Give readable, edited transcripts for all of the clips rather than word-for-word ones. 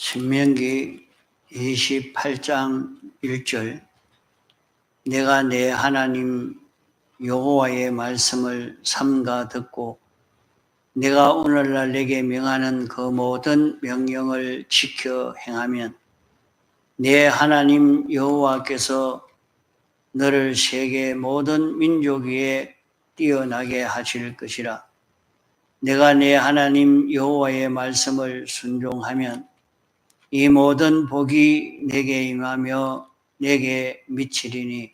신명기 28장 1절 내가 내 하나님 여호와의 말씀을 삼가 듣고 내가 오늘날 내게 명하는 그 모든 명령을 지켜 행하면 내 하나님 여호와께서 너를 세계 모든 민족 위에 뛰어나게 하실 것이라. 내가 내 하나님 여호와의 말씀을 순종하면 이 모든 복이 내게 임하며 내게 미치리니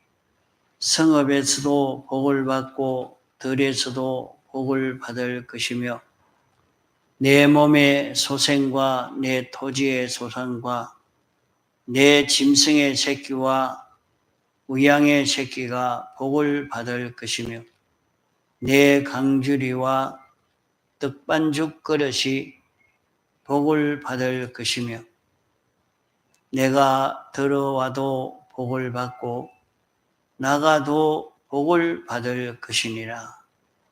성읍에서도 복을 받고 들에서도 복을 받을 것이며 내 몸의 소생과 내 토지의 소산과 내 짐승의 새끼와 우양의 새끼가 복을 받을 것이며 내 강주리와 떡반죽 그릇이 복을 받을 것이며 내가 들어와도 복을 받고 나가도 복을 받을 것이니라.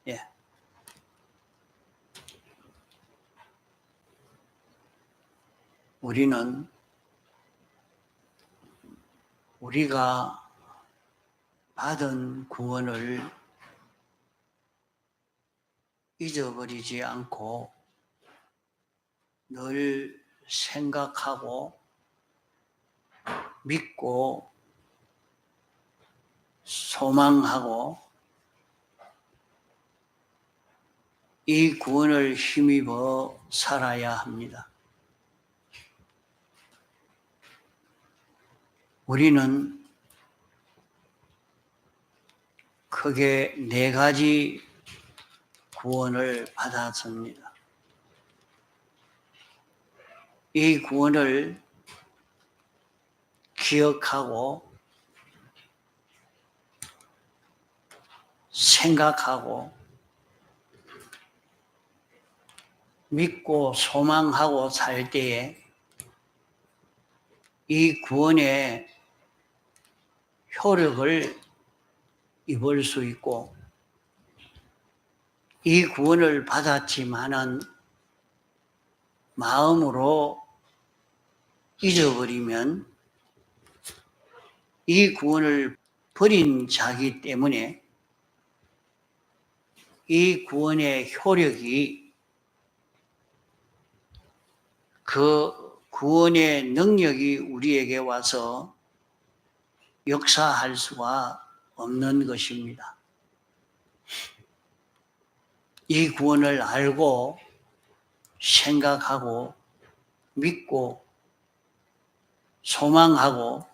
예. 우리는 우리가 받은 구원을 잊어버리지 않고 늘 생각하고 믿고 소망하고 이 구원을 힘입어 살아야 합니다. 우리는 크게 네 가지 구원을 받았습니다. 이 구원을 기억하고 생각하고 믿고 소망하고 살 때에 이 구원의 효력을 입을 수 있고 이 구원을 받았지만은 마음으로 잊어버리면 이 구원을 버린 자기 때문에 이 구원의 효력이 그 구원의 능력이 우리에게 와서 역사할 수가 없는 것입니다. 이 구원을 알고 생각하고 믿고 소망하고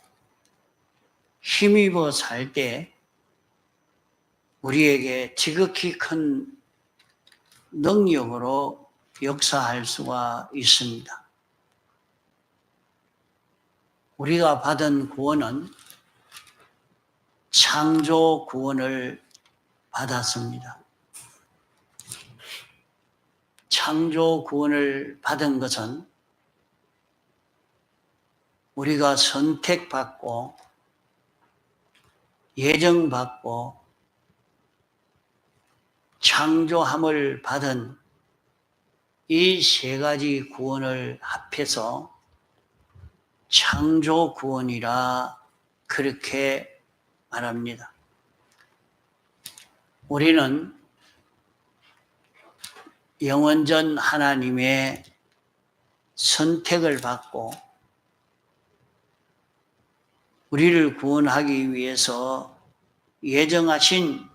힘입어 살 때 우리에게 지극히 큰 능력으로 역사할 수가 있습니다. 우리가 받은 구원은 창조 구원을 받았습니다. 창조 구원을 받은 것은 우리가 선택받고 예정받고 창조함을 받은 이 세 가지 구원을 합해서 창조 구원이라 그렇게 말합니다. 우리는 영원전 하나님의 선택을 받고 우리를 구원하기 위해서 예정하신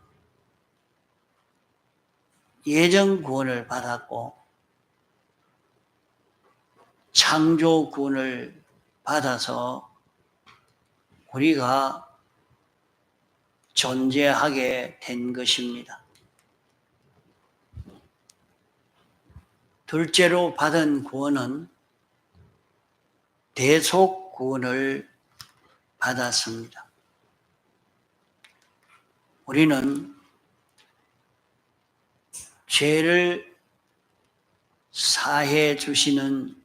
예정 구원을 받았고 창조 구원을 받아서 우리가 존재하게 된 것입니다. 둘째로 받은 구원은 대속 구원을 받았습니다. 우리는 죄를 사해 주시는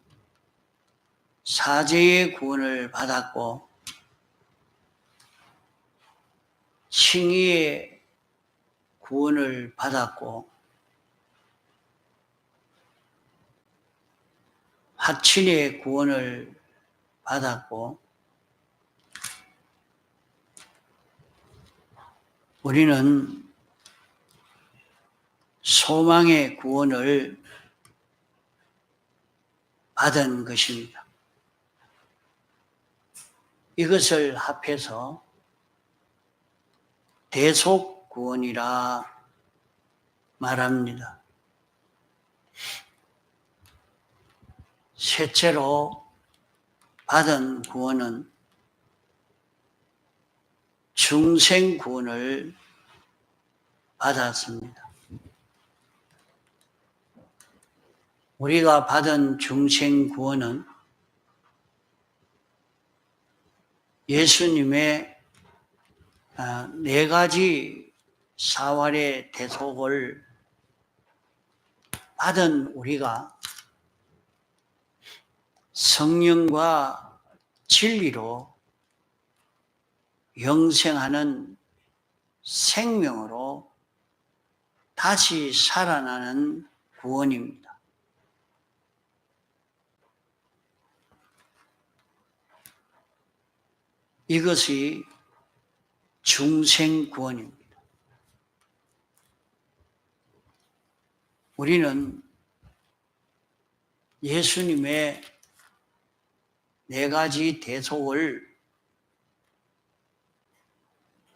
사죄의 구원을 받았고 칭의의 구원을 받았고 하친의 구원을 받았고 우리는 소망의 구원을 받은 것입니다. 이것을 합해서 대속구원이라 말합니다. 셋째로 받은 구원은 중생구원을 받았습니다. 우리가 받은 중생구원은 예수님의 네 가지 사활의 대속을 받은 우리가 성령과 진리로 영생하는 생명으로 다시 살아나는 구원입니다. 이것이 중생구원입니다. 우리는 예수님의 네 가지 대속을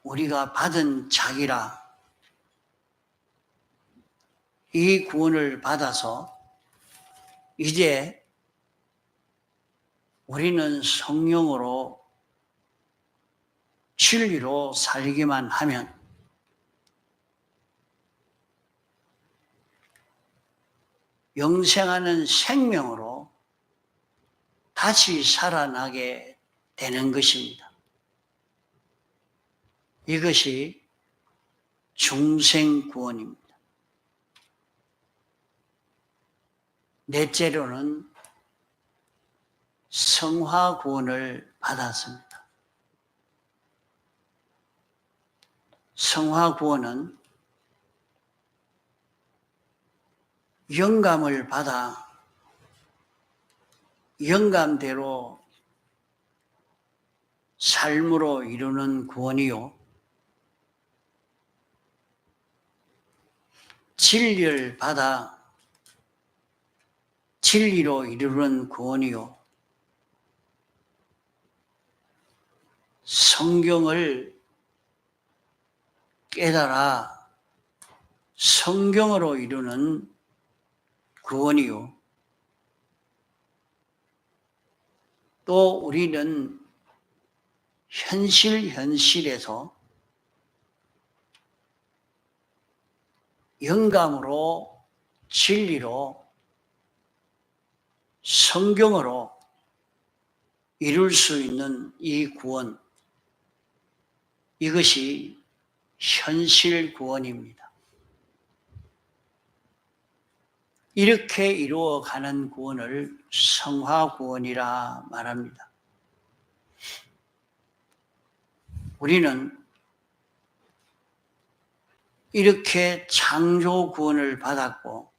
우리가 받은 자기라 이 구원을 받아서 이제 우리는 성령으로 진리로 살기만 하면 영생하는 생명으로 다시 살아나게 되는 것입니다. 이것이 중생구원입니다. 넷째로는 성화구원을 받았습니다. 성화구원은 영감을 받아 영감대로 삶으로 이루는 구원이요. 진리를 받아 진리로 이루는 구원이요. 성경을 깨달아 성경으로 이루는 구원이요. 또 우리는 현실에서 영감으로 진리로 성경으로 이룰 수 있는 이 구원, 이것이 현실 구원입니다. 이렇게 이루어가는 구원을 성화구원이라 말합니다. 우리는 이렇게 창조구원을 받았고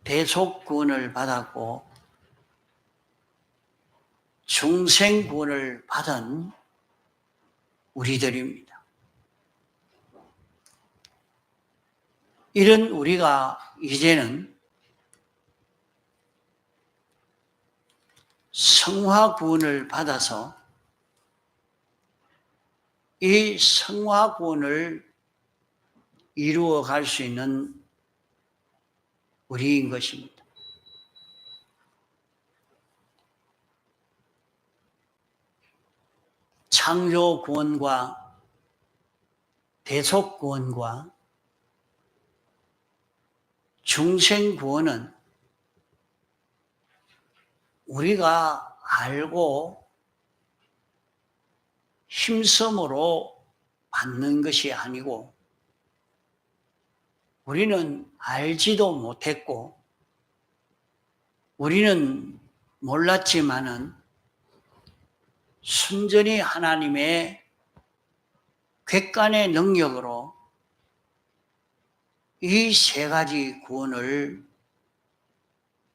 대속구원을 받았고 중생구원을 받은 우리들입니다. 이런 우리가 이제는 성화구원을 받아서 이 성화구원을 이루어 갈 수 있는 우리인 것입니다. 창조구원과 대속구원과 중생구원은 우리가 알고 힘쓰므로 받는 것이 아니고 우리는 알지도 못했고 우리는 몰랐지만은 순전히 하나님의 객관의 능력으로 이 세 가지 구원을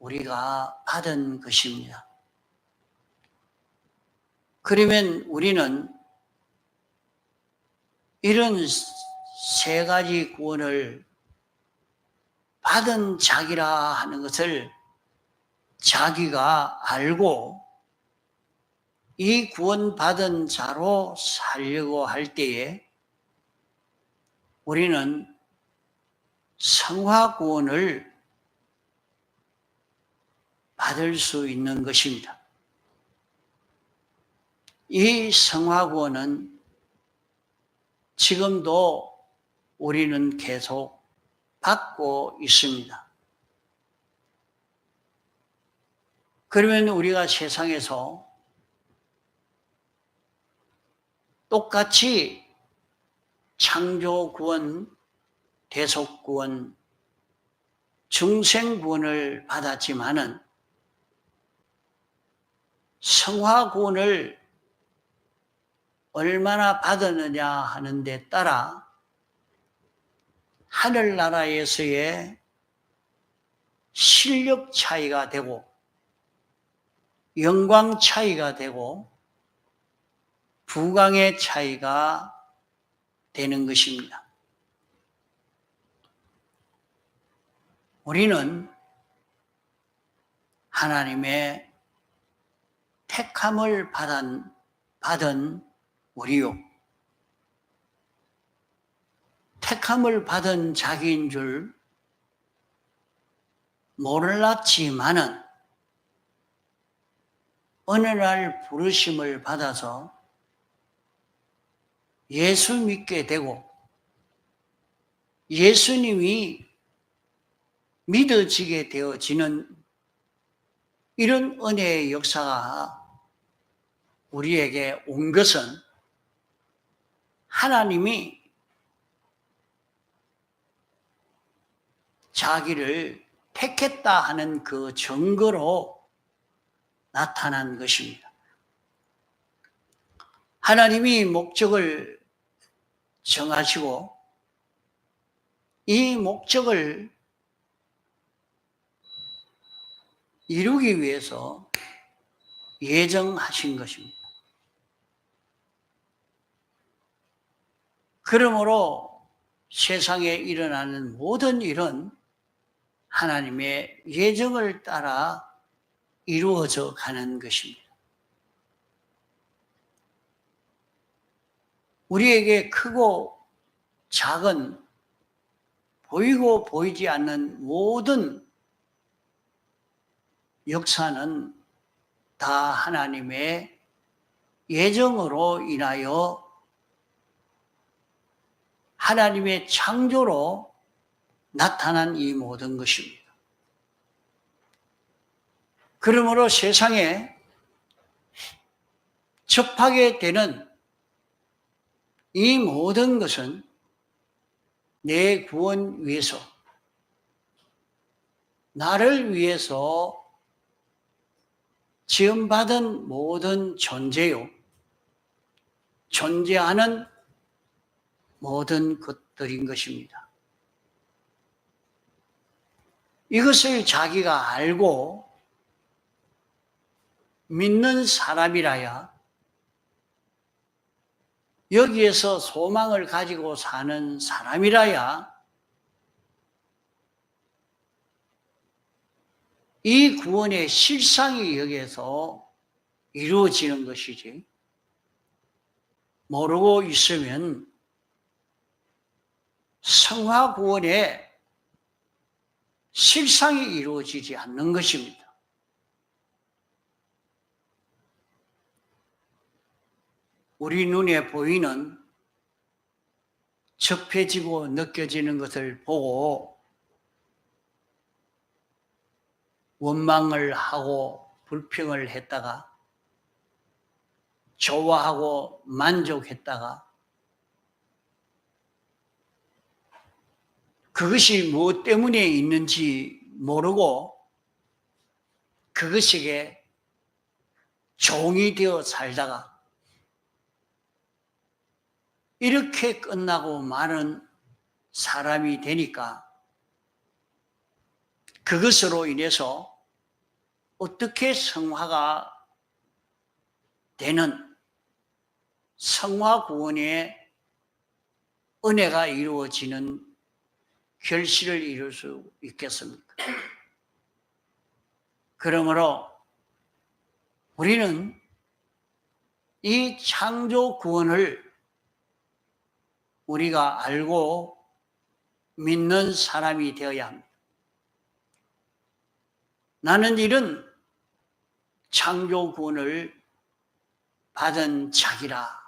우리가 받은 것입니다. 그러면 우리는 이런 세 가지 구원을 받은 자기라 하는 것을 자기가 알고 이 구원받은 자로 살려고 할 때에 우리는 성화 구원을 받을 수 있는 것입니다. 이 성화 구원은 지금도 우리는 계속 받고 있습니다. 그러면 우리가 세상에서 똑같이 창조 구원, 대속 구원, 중생 구원을 받았지만은 성화 구원을 얼마나 받았느냐 하는 데 따라 하늘나라에서의 실력 차이가 되고 영광 차이가 되고 부강의 차이가 되는 것입니다. 우리는 하나님의 택함을 받은 우리요. 택함을 받은 자기인 줄 몰랐지만은 어느 날 부르심을 받아서 예수 믿게 되고 예수님이 믿어지게 되어지는 이런 은혜의 역사가 우리에게 온 것은 하나님이 자기를 택했다 하는 그 증거로 나타난 것입니다. 하나님이 목적을 정하시고 이 목적을 이루기 위해서 예정하신 것입니다. 그러므로 세상에 일어나는 모든 일은 하나님의 예정을 따라 이루어져 가는 것입니다. 우리에게 크고 작은 보이고 보이지 않는 모든 역사는 다 하나님의 예정으로 인하여 하나님의 창조로 나타난 이 모든 것입니다. 그러므로 세상에 접하게 되는 이 모든 것은 내 구원 위해서, 나를 위해서 지음받은 모든 존재요, 존재하는 모든 것들인 것입니다. 이것을 자기가 알고 믿는 사람이라야 여기에서 소망을 가지고 사는 사람이라야 이 구원의 실상이 여기에서 이루어지는 것이지, 모르고 있으면 성화 구원의 실상이 이루어지지 않는 것입니다. 우리 눈에 보이는 접해지고 느껴지는 것을 보고 원망을 하고 불평을 했다가 좋아하고 만족했다가 그것이 무엇 때문에 있는지 모르고 그것에게 종이 되어 살다가 이렇게 끝나고 마는 사람이 되니까 그것으로 인해서 어떻게 성화가 되는 성화 구원의 은혜가 이루어지는 결실을 이룰 수 있겠습니까? 그러므로 우리는 이 창조 구원을 우리가 알고 믿는 사람이 되어야 합니다. 나는 이런 창조 구원을 받은 자기라.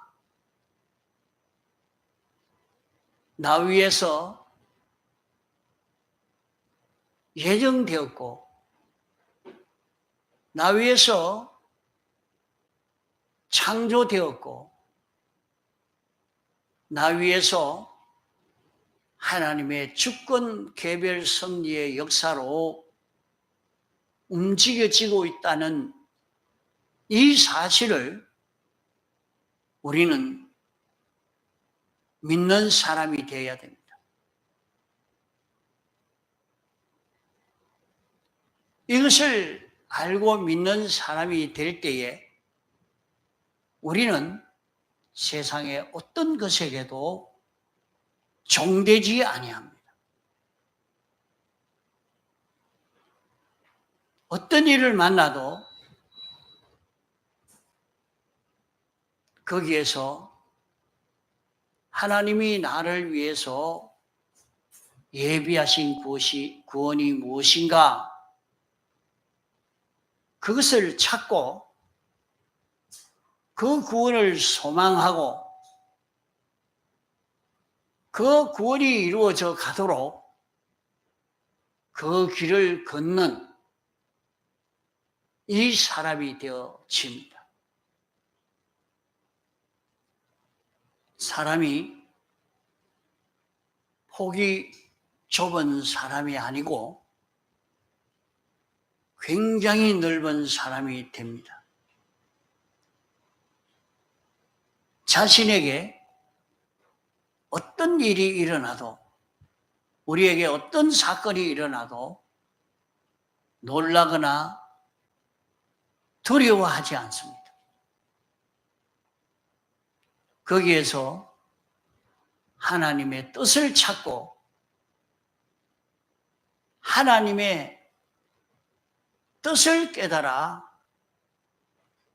나 위해서 예정되었고 나 위해서 창조되었고 나 위해서 하나님의 주권 개별 섭리의 역사로 움직여지고 있다는 이 사실을 우리는 믿는 사람이 되어야 됩니다. 이것을 알고 믿는 사람이 될 때에 우리는 세상의 어떤 것에게도 종되지 아니합니다. 어떤 일을 만나도 거기에서 하나님이 나를 위해서 예비하신 구원이 무엇인가 그것을 찾고 그 구원을 소망하고 그 구원이 이루어져 가도록 그 길을 걷는 이 사람이 되어집니다. 사람이 폭이 좁은 사람이 아니고 굉장히 넓은 사람이 됩니다. 자신에게 어떤 일이 일어나도 우리에게 어떤 사건이 일어나도 놀라거나 두려워하지 않습니다. 거기에서 하나님의 뜻을 찾고 하나님의 뜻을 깨달아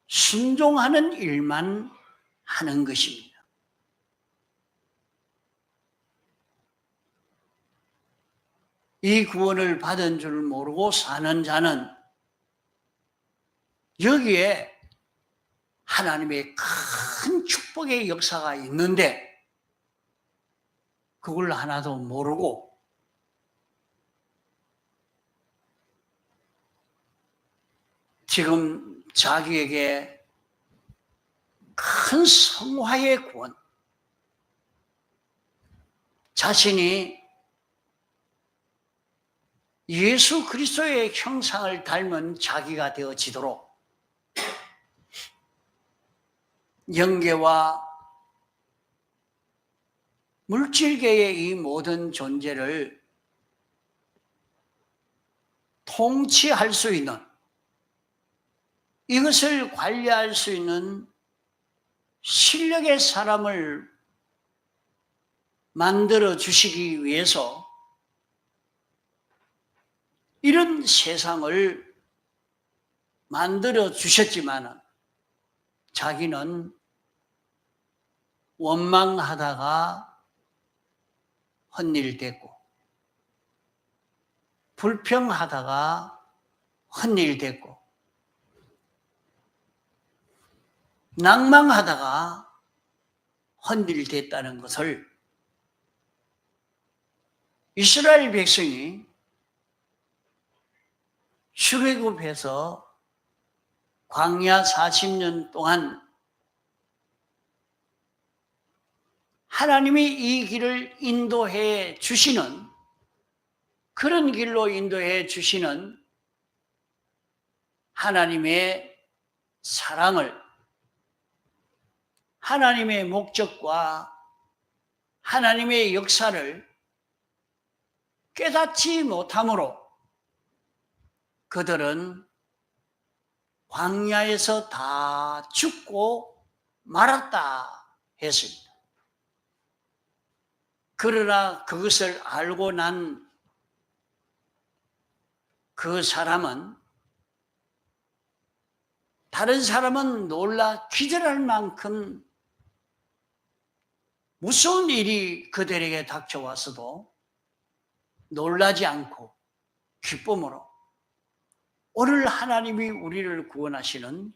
순종하는 일만 하는 것입니다. 이 구원을 받은 줄 모르고 사는 자는 여기에 하나님의 큰 축복의 역사가 있는데 그걸 하나도 모르고 지금 자기에게 큰 성화의 구원, 자신이 예수 그리스도의 형상을 닮은 자기가 되어지도록 영계와 물질계의 이 모든 존재를 통치할 수 있는, 이것을 관리할 수 있는 실력의 사람을 만들어 주시기 위해서 이런 세상을 만들어 주셨지만 자기는 원망하다가 헛일됐고 불평하다가 헛일됐고 낭망하다가 헛일됐다는 것을 이스라엘 백성이 출애굽해서 광야 40년 동안 하나님이 이 길을 인도해 주시는, 그런 길로 인도해 주시는 하나님의 사랑을, 하나님의 목적과 하나님의 역사를 깨닫지 못함으로 그들은 광야에서 다 죽고 말았다 했습니다. 그러나 그것을 알고 난 그 사람은, 다른 사람은 놀라 기절할 만큼 무서운 일이 그들에게 닥쳐왔어도 놀라지 않고 기쁨으로 오늘 하나님이 우리를 구원하시는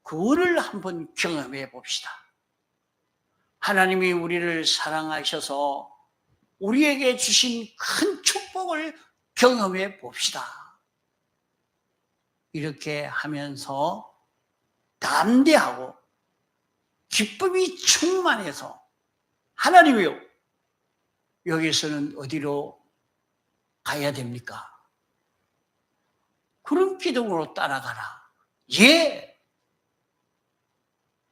구원을 한번 경험해 봅시다. 하나님이 우리를 사랑하셔서 우리에게 주신 큰 축복을 경험해 봅시다. 이렇게 하면서 담대하고 기쁨이 충만해서 하나님이요, 여기서는 어디로 가야 됩니까? 그런 기둥으로 따라가라. 예!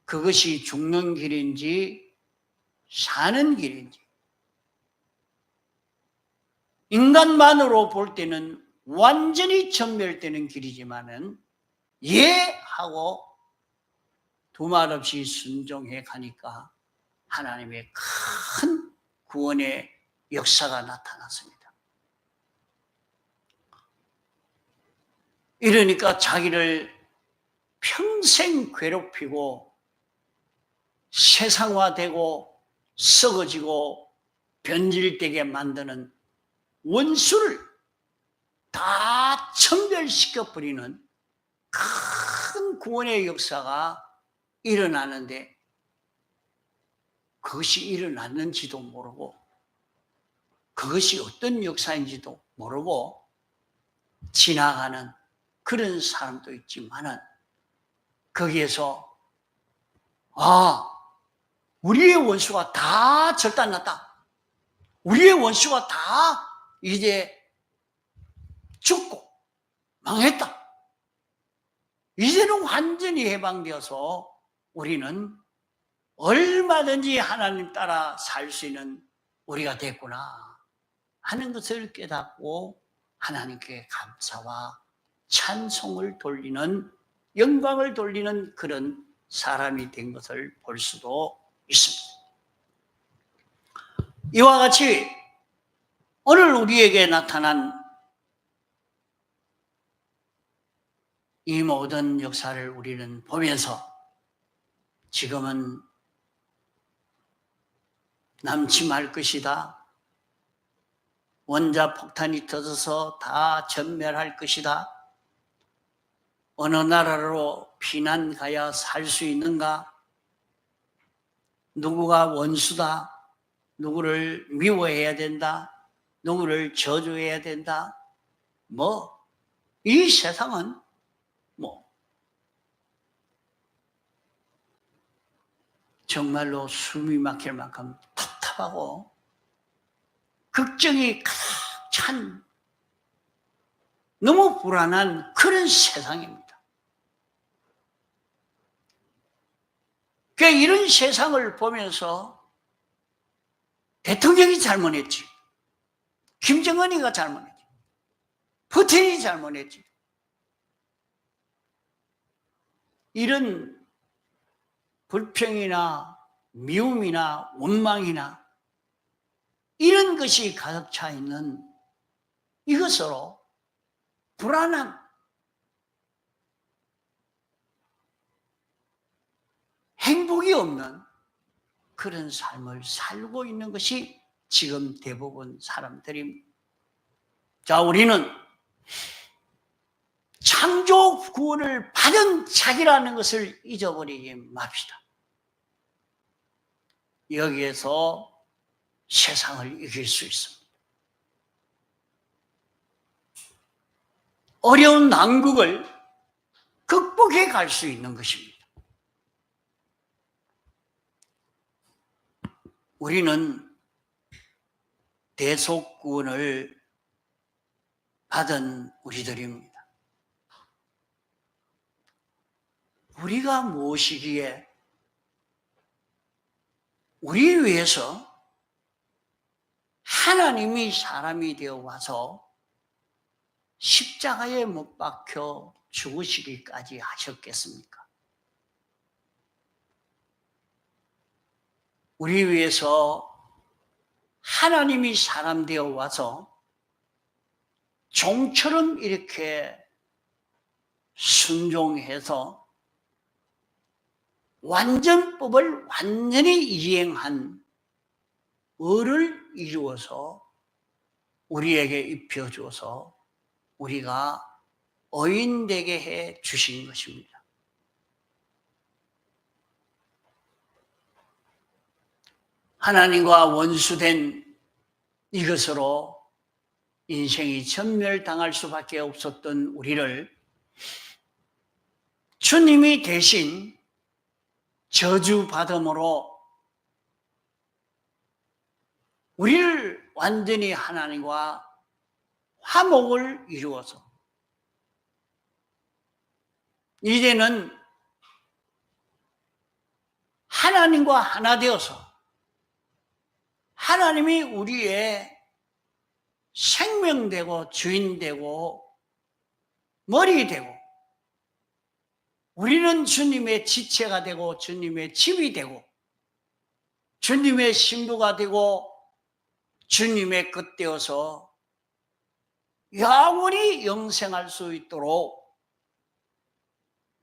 그것이 죽는 길인지 사는 길인지 인간만으로 볼 때는 완전히 전멸되는 길이지만은 예! 하고 두말 없이 순종해 가니까 하나님의 큰 구원의 역사가 나타났습니다. 이러니까 자기를 평생 괴롭히고 세상화되고 썩어지고 변질되게 만드는 원수를 다 천멸시켜버리는 큰 구원의 역사가 일어나는데, 그것이 일어났는지도 모르고 그것이 어떤 역사인지도 모르고 지나가는 그런 사람도 있지만은, 거기에서 우리의 원수가 다 절단났다. 우리의 원수가 다 이제 죽고 망했다. 이제는 완전히 해방되어서 우리는 얼마든지 하나님 따라 살 수 있는 우리가 됐구나 하는 것을 깨닫고 하나님께 감사와 찬송을 돌리는, 영광을 돌리는 그런 사람이 된 것을 볼 수도 있습니다. 이와 같이 오늘 우리에게 나타난 이 모든 역사를 우리는 보면서 지금은 남침할 것이다, 원자폭탄이 터져서 다 전멸할 것이다, 어느 나라로 피난 가야 살 수 있는가, 누구가 원수다, 누구를 미워해야 된다, 누구를 저주해야 된다, 이 세상은 정말로 숨이 막힐 만큼 답답하고 걱정이 가득 찬 너무 불안한 그런 세상입니다. 그러니까 이런 세상을 보면서 대통령이 잘못했지, 김정은이가 잘못했지, 푸틴이 잘못했지, 이런 불평이나 미움이나 원망이나 이런 것이 가득 차 있는 이것으로 불안한, 행복이 없는 그런 삶을 살고 있는 것이 지금 대부분 사람들입니다. 자, 우리는 창조 구원을 받은 자기라는 것을 잊어버리지 맙시다. 여기에서 세상을 이길 수 있습니다. 어려운 난국을 극복해 갈 수 있는 것입니다. 우리는 대속구원을 받은 우리들입니다. 우리가 무엇이기에 우리 위해서 하나님이 사람이 되어 와서 십자가에 못 박혀 죽으시기까지 하셨겠습니까? 우리 위해서 하나님이 사람 되어 와서 종처럼 이렇게 순종해서 완전법을 완전히 이행한 의를 이루어서 우리에게 입혀줘서 우리가 의인되게 해 주신 것입니다. 하나님과 원수된 이것으로 인생이 전멸당할 수밖에 없었던 우리를 주님이 대신 저주받음으로 우리를 완전히 하나님과 화목을 이루어서 이제는 하나님과 하나 되어서 하나님이 우리의 생명되고 주인되고 머리 되고 우리는 주님의 지체가 되고 주님의 집이 되고 주님의 신부가 되고 주님의 것 되어서 영원히 영생할 수 있도록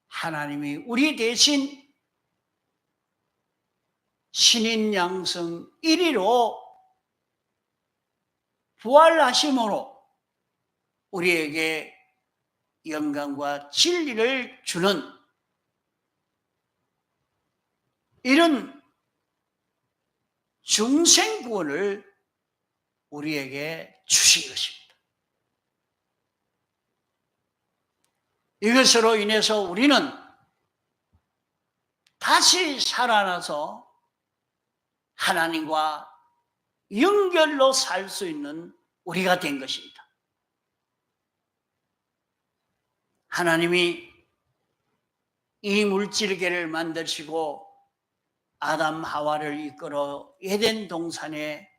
하나님이 우리 대신 신인 양성 1위로 부활하심으로 우리에게 영광과 진리를 주는 이런 중생 구원을 우리에게 주신 것입니다. 이것으로 인해서 우리는 다시 살아나서 하나님과 연결로 살 수 있는 우리가 된 것입니다. 하나님이 이 물질계를 만드시고 아담 하와를 이끌어 에덴 동산에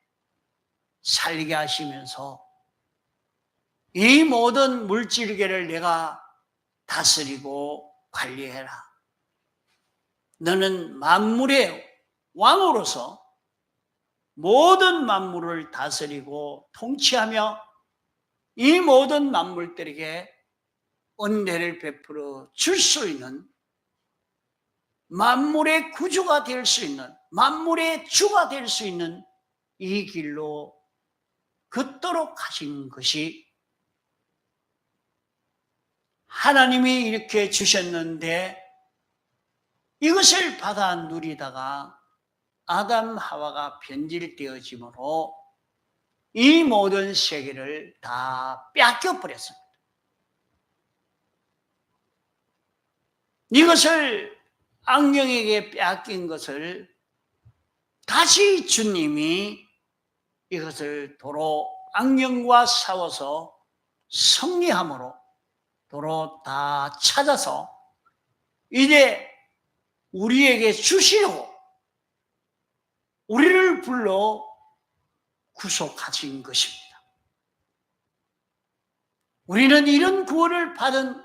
살게 하시면서 이 모든 물질계를 내가 다스리고 관리해라. 너는 만물의 왕으로서 모든 만물을 다스리고 통치하며 이 모든 만물들에게 은혜를 베풀어 줄 수 있는 만물의 구주가 될 수 있는 만물의 주가 될 수 있는 이 길로 걷도록 하신 것이 하나님이 이렇게 주셨는데 이것을 받아 누리다가 아담 하와가 변질되어짐으로 이 모든 세계를 다 뺏겨버렸습니다. 이것을 악령에게 뺏긴 것을 다시 주님이 이것을 도로 악령과 싸워서 승리함으로 도로 다 찾아서 이제 우리에게 주시려고 우리를 불러 구속하신 것입니다. 우리는 이런 구원을 받은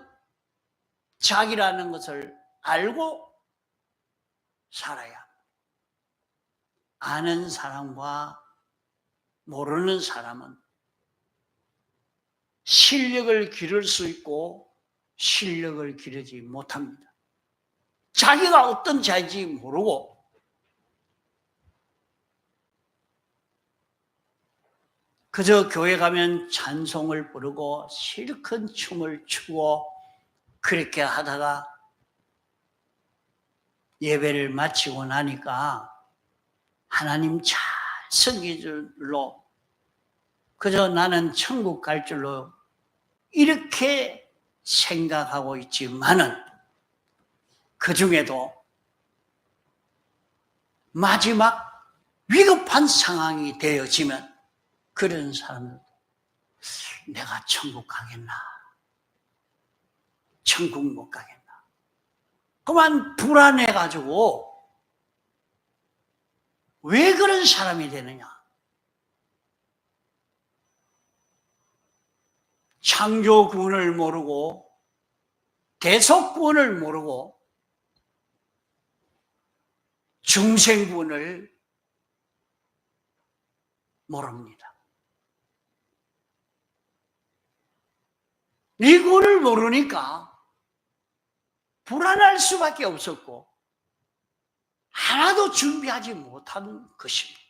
자기라는 것을 알고 살아야 합니다. 아는 사람과 모르는 사람은 실력을 기를 수 있고 실력을 기르지 못합니다. 자기가 어떤 자인지 모르고 그저 교회 가면 찬송을 부르고 실컷 춤을 추고 그렇게 하다가 예배를 마치고 나니까 하나님 잘 섬길 줄로 그저 나는 천국 갈 줄로 이렇게 생각하고 있지만은 그 중에도 마지막 위급한 상황이 되어지면 그런 사람들 내가 천국 가겠나? 천국 못 가겠나? 그만 불안해가지고 왜 그런 사람이 되느냐? 창조 구원을 모르고 대속구원을 모르고 중생구원을 모릅니다. 이 구원을 모르니까 불안할 수밖에 없었고 하나도 준비하지 못한 것입니다.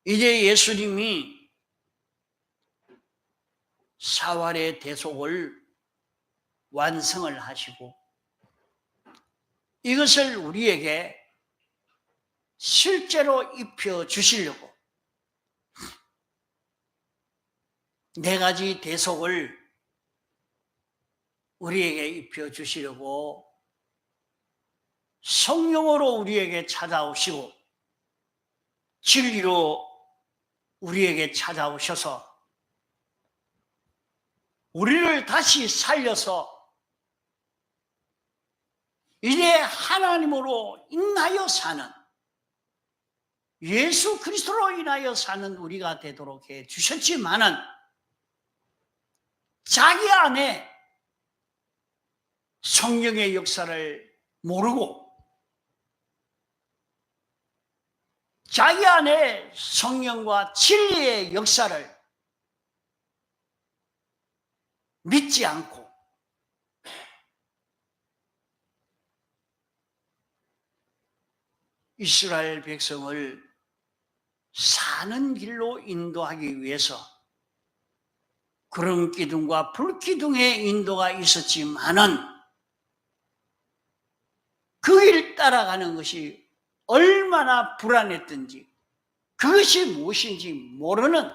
이제 예수님이 사활의 대속을 완성을 하시고 이것을 우리에게 실제로 입혀 주시려고 네 가지 대속을 우리에게 입혀 주시려고 성령으로 우리에게 찾아오시고 진리로 우리에게 찾아오셔서 우리를 다시 살려서 이제 하나님으로 인하여 사는 예수 그리스도로 인하여 사는 우리가 되도록 해 주셨지만은 자기 안에 성령의 역사를 모르고 자기 안에 성령과 진리의 역사를 믿지 않고 이스라엘 백성을 사는 길로 인도하기 위해서 그런 기둥과 불기둥의 인도가 있었지만은 그 길 따라가는 것이 얼마나 불안했던지 그것이 무엇인지 모르는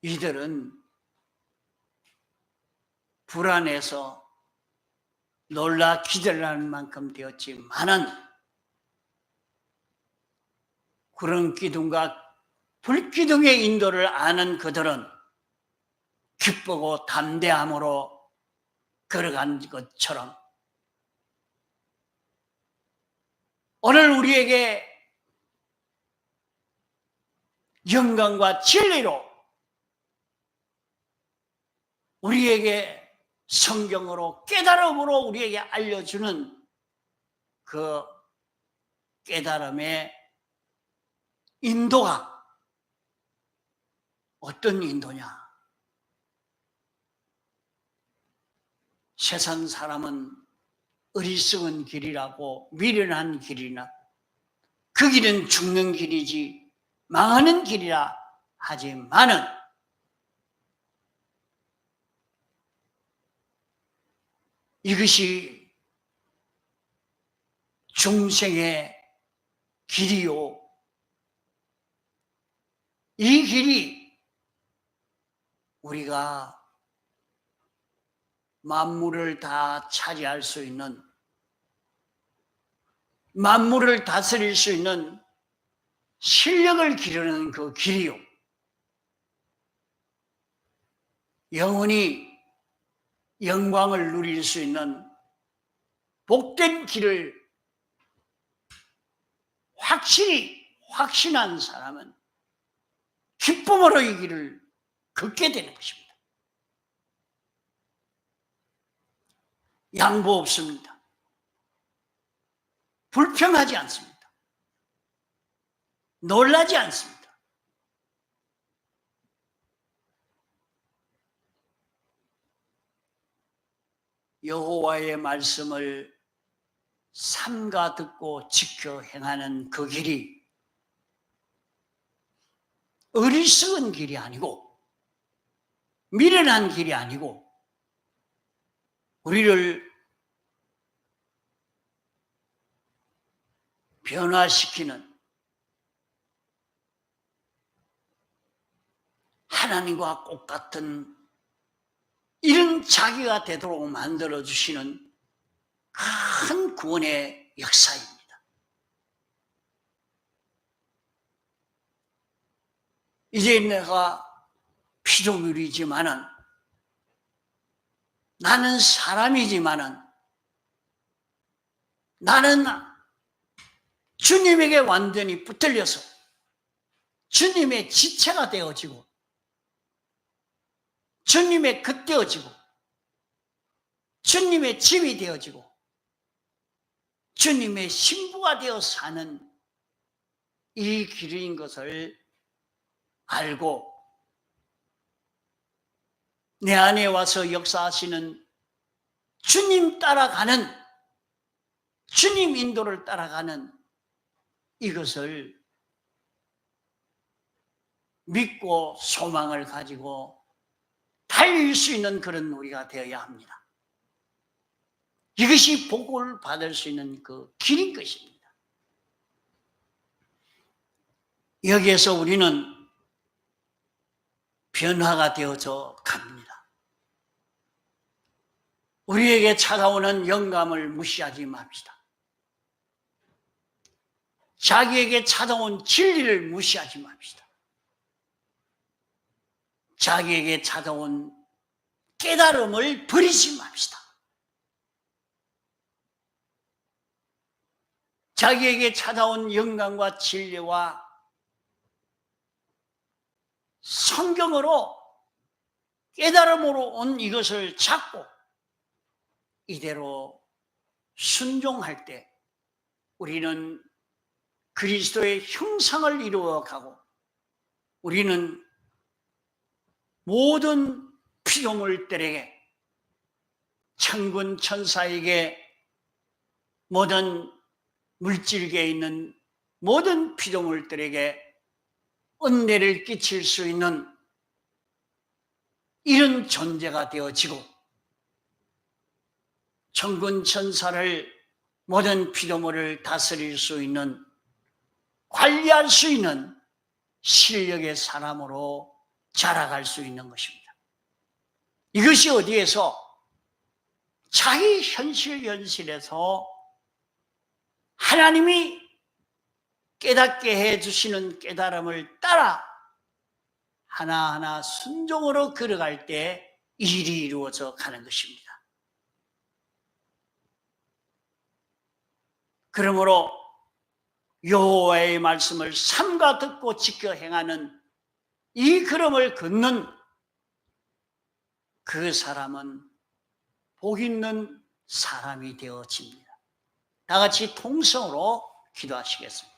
이들은 불안해서 놀라 기절하는 만큼 되었지만은 그런 기둥과 불기둥의 인도를 아는 그들은 기쁘고 담대함으로 걸어간 것처럼 오늘 우리에게 영광과 진리로 우리에게 성경으로 깨달음으로 우리에게 알려주는 그 깨달음의 인도가 어떤 인도냐? 세상 사람은 어리석은 길이라고 미련한 길이나 그 길은 죽는 길이지 망하는 길이라 하지만은 이것이 중생의 길이요. 이 길이 우리가 만물을 다 차지할 수 있는, 만물을 다스릴 수 있는 실력을 기르는 그 길이요. 영원히 영광을 누릴 수 있는 복된 길을 확신한 사람은 기쁨으로 이 길을 걷게 되는 것입니다. 양보 없습니다. 불평하지 않습니다. 놀라지 않습니다. 여호와의 말씀을 삼가 듣고 지켜 행하는 그 길이 어리석은 길이 아니고 미련한 길이 아니고 우리를 변화시키는 하나님과 똑같은 이런 자기가 되도록 만들어주시는 큰 구원의 역사입니다. 이제 내가 피조물이지만은 나는 사람이지만은 나는 주님에게 완전히 붙들려서 주님의 지체가 되어지고 주님의 것 되어지고 주님의 집이 되어지고 주님의 신부가 되어 사는 이 길인 것을 알고 내 안에 와서 역사하시는 주님 따라가는, 주님 인도를 따라가는 이것을 믿고 소망을 가지고 달릴 수 있는 그런 우리가 되어야 합니다. 이것이 복을 받을 수 있는 그 길인 것입니다. 여기에서 우리는 변화가 되어져 갑니다. 우리에게 찾아오는 영감을 무시하지 맙시다. 자기에게 찾아온 진리를 무시하지 맙시다. 자기에게 찾아온 깨달음을 버리지 맙시다. 자기에게 찾아온 영감과 진리와 성경으로 깨달음으로 온 이것을 찾고 이대로 순종할 때 우리는 그리스도의 형상을 이루어가고 우리는 모든 피조물들에게 천군 천사에게 모든 물질계에 있는 모든 피조물들에게 은혜를 끼칠 수 있는 이런 존재가 되어지고 천군 천사를 모든 피조물을 다스릴 수 있는 관리할 수 있는 실력의 사람으로 자라갈 수 있는 것입니다. 이것이 어디에서? 자기 현실에서 하나님이 깨닫게 해주시는 깨달음을 따라 하나하나 순종으로 걸어갈 때 일이 이루어져 가는 것입니다. 그러므로 여호와의 말씀을 삼가 듣고 지켜 행하는 이 걸음을 걷는 그 사람은 복 있는 사람이 되어집니다. 다 같이 통성으로 기도하시겠습니다.